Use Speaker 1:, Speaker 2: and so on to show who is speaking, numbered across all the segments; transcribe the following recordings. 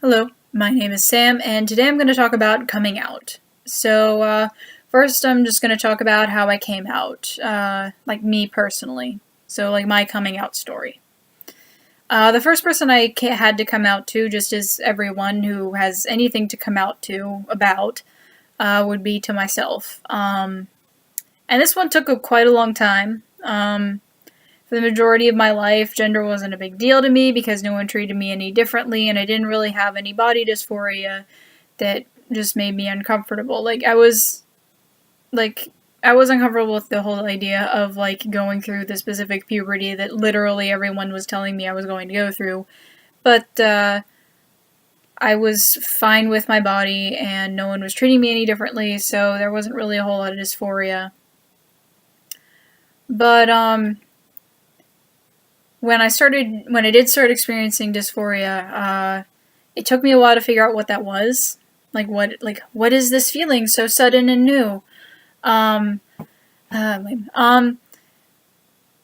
Speaker 1: Hello, my name is Sam, and today I'm going to talk about coming out. First, I'm just going to talk about how I came out, like me personally. So, like my coming out story. The first person I had to come out to, just as everyone who has anything to come out to about, would be to myself. And this one took quite a long time. For the majority of my life, gender wasn't a big deal to me because no one treated me any differently, and I didn't really have any body dysphoria that just made me uncomfortable. I was uncomfortable with the whole idea of going through the specific puberty that literally everyone was telling me I was going to go through. But I was fine with my body, and no one was treating me any differently, so there wasn't really a whole lot of dysphoria. But when I did start experiencing dysphoria, it took me a while to figure out what that was. What is this feeling so sudden and new?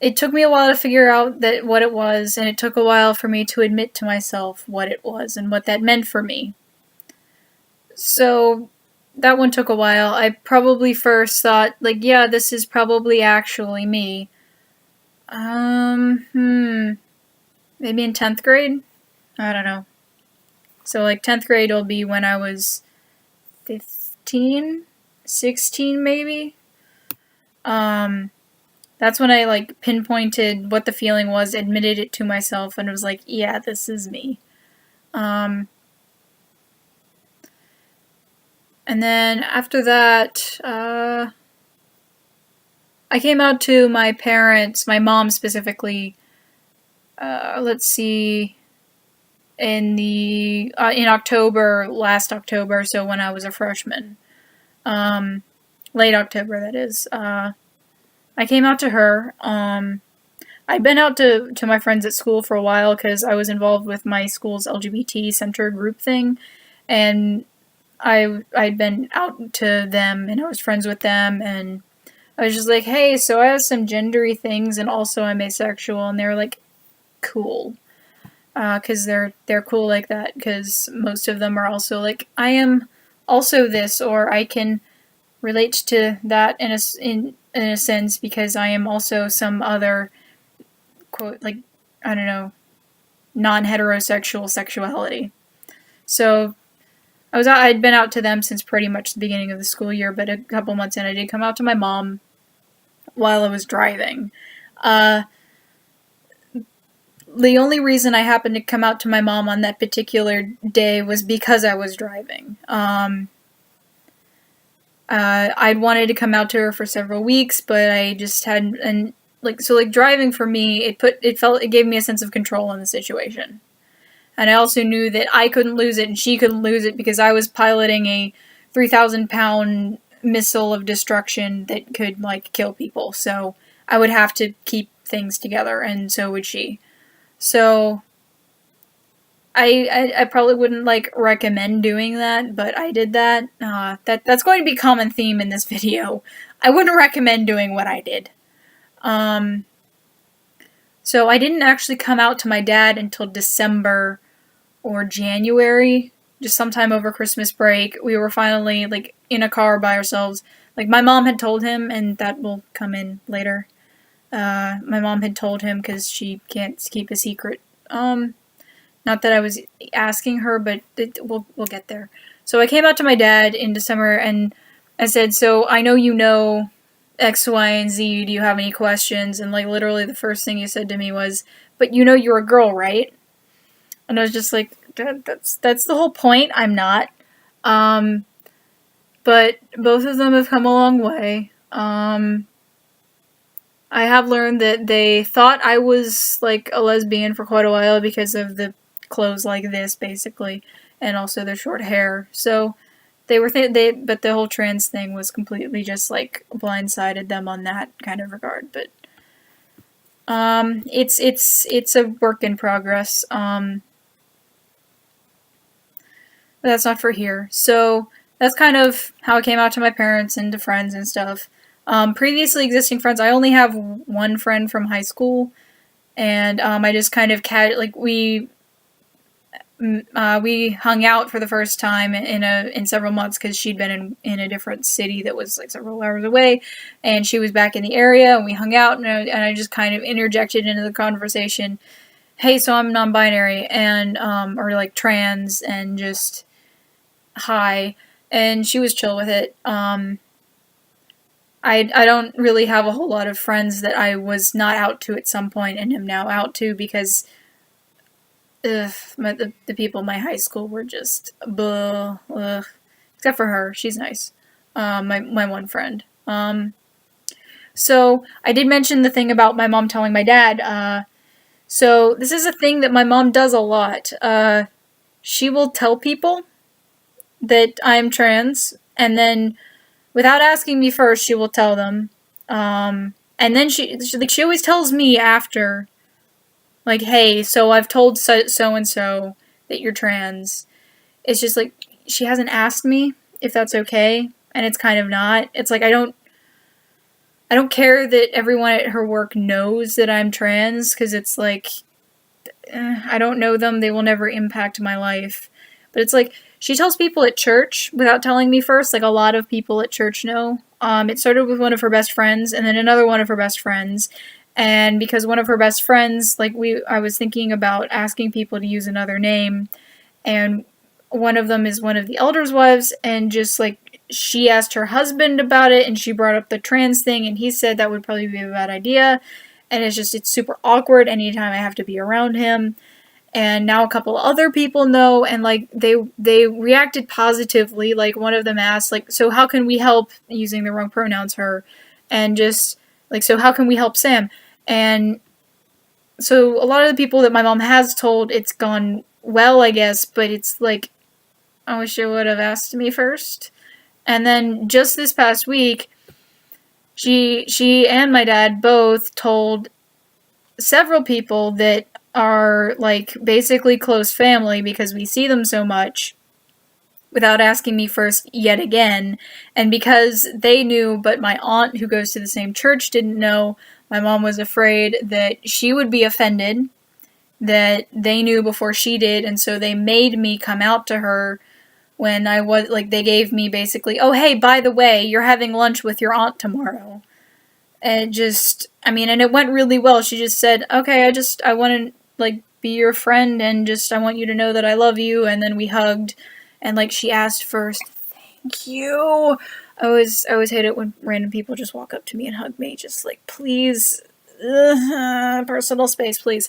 Speaker 1: It took me a while to figure out what it was, and it took a while for me to admit to myself what it was and what that meant for me. So that one took a while. I probably first thought, yeah, this is probably actually me. Maybe in 10th grade? I don't know. So, 10th grade will be when I was 15, 16 maybe. That's when I, pinpointed what the feeling was, admitted it to myself, and was like, yeah, this is me. And then after that, I came out to my parents, my mom specifically, in October, last October, so when I was a freshman. Late October, that is. I came out to her. I'd been out to my friends at school for a while because I was involved with my school's LGBT-centered group thing, and I'd been out to them, and I was friends with them, and I was just like, hey, so I have some gendery things, and also I'm asexual, and they were like, cool. Because they're cool like that, because most of them are also like, I am also this, or I can relate to that in a sense because I am also some other, quote, I don't know, non-heterosexual sexuality. So I'd been out to them since pretty much the beginning of the school year, but a couple months in I did come out to my mom while I was driving. The only reason I happened to come out to my mom on that particular day was because I was driving. I'd wanted to come out to her for several weeks, but I just hadn't, and driving for me, it gave me a sense of control in the situation. And I also knew that I couldn't lose it and she couldn't lose it because I was piloting a 3,000-pound missile of destruction that could, kill people. So I would have to keep things together, and so would she. So I probably wouldn't recommend doing that, but I did that. That's going to be a common theme in this video. I wouldn't recommend doing what I did. So I didn't actually come out to my dad until December or January, just sometime over Christmas break. We were finally in a car by ourselves. My mom had told him, and that will come in later. My mom had told him because she can't keep a secret. Not that I was asking her, but we'll get there. So I came out to my dad in December, and I said, so I know you know X, Y, and Z. Do you have any questions? And literally the first thing he said to me was, but you know you're a girl, right? And I was just like, that's the whole point. I'm not. But both of them have come a long way. I have learned that they thought I was a lesbian for quite a while because of the clothes like this, basically, and also their short hair. So they were but the whole trans thing was completely just blindsided them on that kind of regard. But it's a work in progress. But that's not for here. So that's kind of how I came out to my parents and to friends and stuff. Previously existing friends, I only have one friend from high school, and I just kind of we hung out for the first time in several months because she'd been in a different city that was like several hours away, and she was back in the area, and we hung out, and I just kind of interjected into the conversation, hey, so I'm non-binary, and or like trans, and just hi, and she was chill with it. I don't really have a whole lot of friends that I was not out to at some point and am now out to because the people in my high school were just ugh. Except for her, she's nice. My one friend. So I did mention the thing about my mom telling my dad. So this is a thing that my mom does a lot. She will tell people that I'm trans, and then without asking me first, she will tell them. And then she always tells me after, like, hey, so I've told so and so that you're trans. It's just like she hasn't asked me if that's okay, and it's kind of not. It's like I don't care that everyone at her work knows that I'm trans, because it's like I don't know them. They will never impact my life. But it's like she tells people at church without telling me first. Like a lot of people at church know. It started with one of her best friends, and then another one of her best friends. And because one of her best friends, like I was thinking about asking people to use another name, and one of them is one of the elders' wives, and just like she asked her husband about it, and she brought up the trans thing, and he said that would probably be a bad idea. And it's super awkward anytime I have to be around him. And now a couple other people know, and like they reacted positively. Like one of them asked, like, so how can we help, using the wrong pronouns, her, and just like, so how can we help Sam? And so a lot of the people that my mom has told, it's gone well, I guess, but it's like, I wish you would have asked me first. And then just this past week, she and my dad both told several people that are like basically close family because we see them so much, without asking me first yet again. And because they knew, but my aunt, who goes to the same church, didn't know, my mom was afraid that she would be offended that they knew before she did, and so they made me come out to her when I was like, they gave me basically, oh hey, by the way, you're having lunch with your aunt tomorrow. And just, I mean, and it went really well. She just said, okay, I want to like be your friend, and just I want you to know that I love you. And then we hugged, and like she asked first, thank you. I always hate it when random people just walk up to me and hug me, just like, please, personal space, please.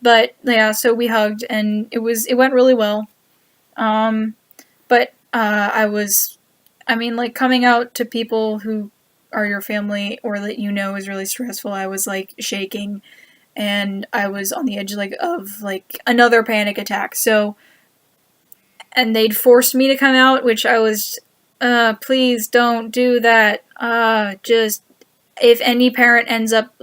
Speaker 1: But yeah, so we hugged, and it went really well. But I mean, like, coming out to people who are your family or that you know is really stressful. I was like shaking, and I was on the edge of another panic attack. So, and they'd forced me to come out, which I was, please don't do that. Just, if any parent ends up,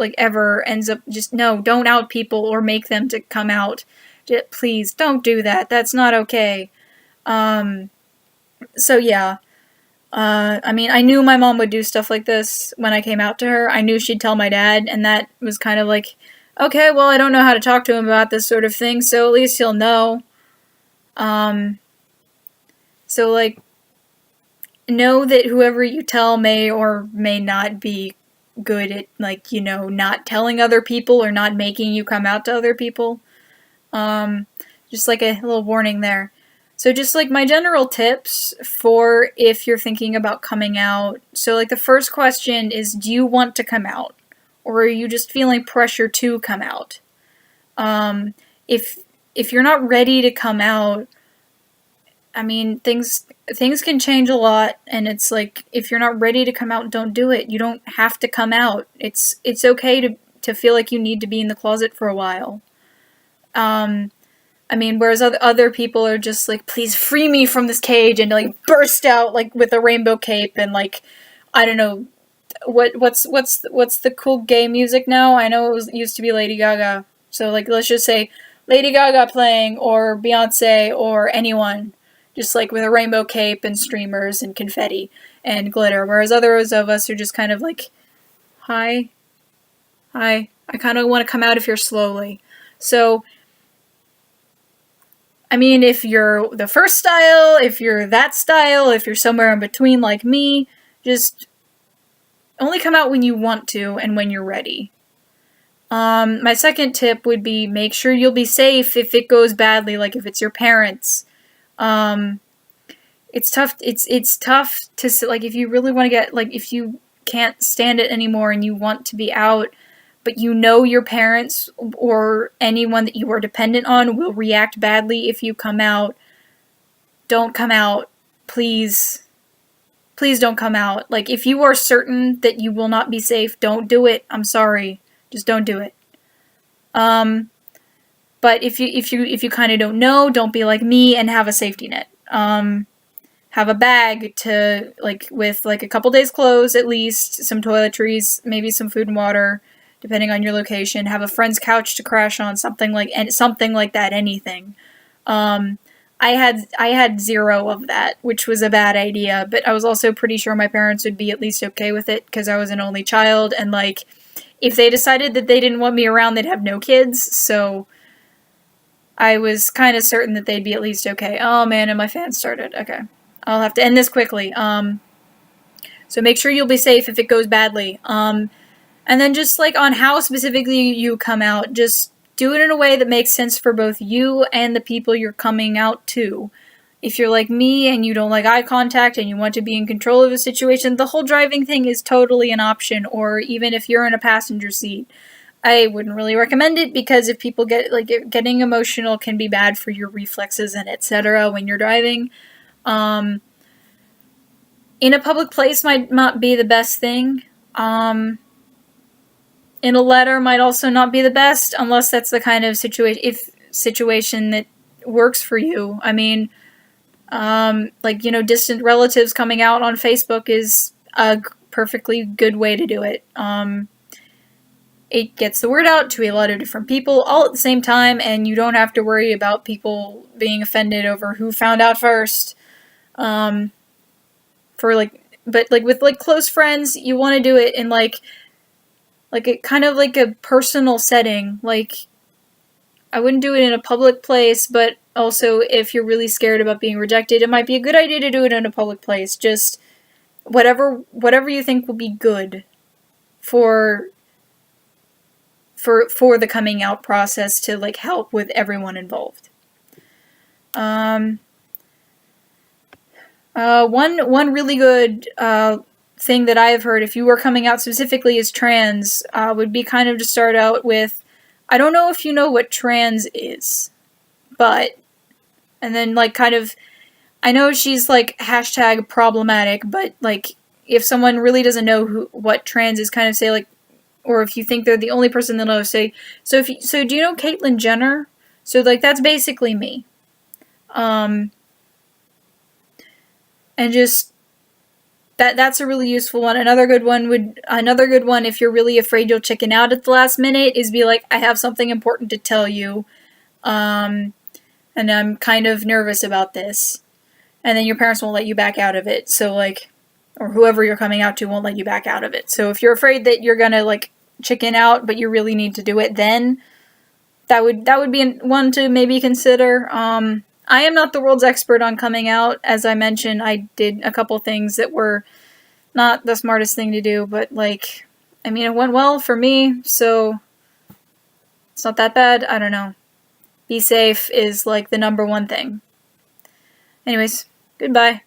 Speaker 1: just, no, don't out people or make them to come out. Just, please don't do that. That's not okay. So yeah. I mean, I knew my mom would do stuff like this when I came out to her. I knew she'd tell my dad, and that was kind of like, okay, well, I don't know how to talk to him about this sort of thing, so at least he'll know. So, like, know that whoever you tell may or may not be good at, like, you know, not telling other people or not making you come out to other people. Just like a little warning there. So just like my general tips for if you're thinking about coming out. So like the first question is, do you want to come out? Or are you just feeling pressure to come out? If you're not ready to come out, I mean, things can change a lot, and it's like, if you're not ready to come out, don't do it. You don't have to come out. It's okay to feel like you need to be in the closet for a while. I mean, whereas other people are just like, please free me from this cage, and like burst out like with a rainbow cape and like, I don't know, what's the cool gay music now? I know used to be Lady Gaga. So like, let's just say Lady Gaga playing, or Beyonce, or anyone, just like with a rainbow cape and streamers and confetti and glitter. Whereas others of us are just kind of like, hi, I kind of want to come out of here slowly. So I mean, if you're the first style, if you're that style, if you're somewhere in between like me, just only come out when you want to and when you're ready. My second tip would be make sure you'll be safe if it goes badly, like if it's your parents. It's tough. It's tough to, like, if you really want to get, like, if you can't stand it anymore and you want to be out, but you know your parents or anyone that you are dependent on will react badly if you come out. Don't come out, please. Please don't come out. Like, if you are certain that you will not be safe, don't do it. I'm sorry. Just don't do it. But if you kind of don't know, don't be like me and have a safety net. Have a bag to, like, with like a couple days clothes at least, some toiletries, maybe some food and water, depending on your location. Have a friend's couch to crash on, something like that. Anything. I had zero of that, which was a bad idea, but I was also pretty sure my parents would be at least okay with it because I was an only child, and like, if they decided that they didn't want me around, they'd have no kids, so I was kind of certain that they'd be at least okay. Oh man, and my fan started. Okay. I'll have to end this quickly. So make sure you'll be safe if it goes badly. And then just, like, on how specifically you come out, just do it in a way that makes sense for both you and the people you're coming out to. If you're like me and you don't like eye contact and you want to be in control of a situation, the whole driving thing is totally an option, or even if you're in a passenger seat. I wouldn't really recommend it because if people getting emotional can be bad for your reflexes and etc. when you're driving. In a public place might not be the best thing. In a letter might also not be the best, unless that's the kind of situation that works for you. I mean, distant relatives coming out on Facebook is a perfectly good way to do it. It gets the word out to a lot of different people all at the same time, and you don't have to worry about people being offended over who found out first. But with close friends, you want to do it in like a kind of like a personal setting. Like, I wouldn't do it in a public place, but also if you're really scared about being rejected, it might be a good idea to do it in a public place. Just whatever you think will be good for the coming out process to, like, help with everyone involved. One really good thing that I have heard, if you were coming out specifically as trans, would be kind of to start out with, I don't know if you know what trans is, but, and then, like, kind of, I know she's, like, hashtag problematic, but, like, if someone really doesn't know what trans is, kind of say, like, or if you think they're the only person that knows, say, so do you know Caitlyn Jenner? So, like, that's basically me. And just, that's a really useful one. Another good one, if you're really afraid you'll chicken out at the last minute, is be like, I have something important to tell you, and I'm kind of nervous about this. And then your parents won't let you back out of it, so, like, or whoever you're coming out to won't let you back out of it. So if you're afraid that you're gonna, like, chicken out, but you really need to do it, then that would be one to maybe consider. I am not the world's expert on coming out. As I mentioned, I did a couple things that were not the smartest thing to do, but, like, I mean, it went well for me, so it's not that bad. I don't know. Be safe is, like, the number one thing. Anyways, goodbye.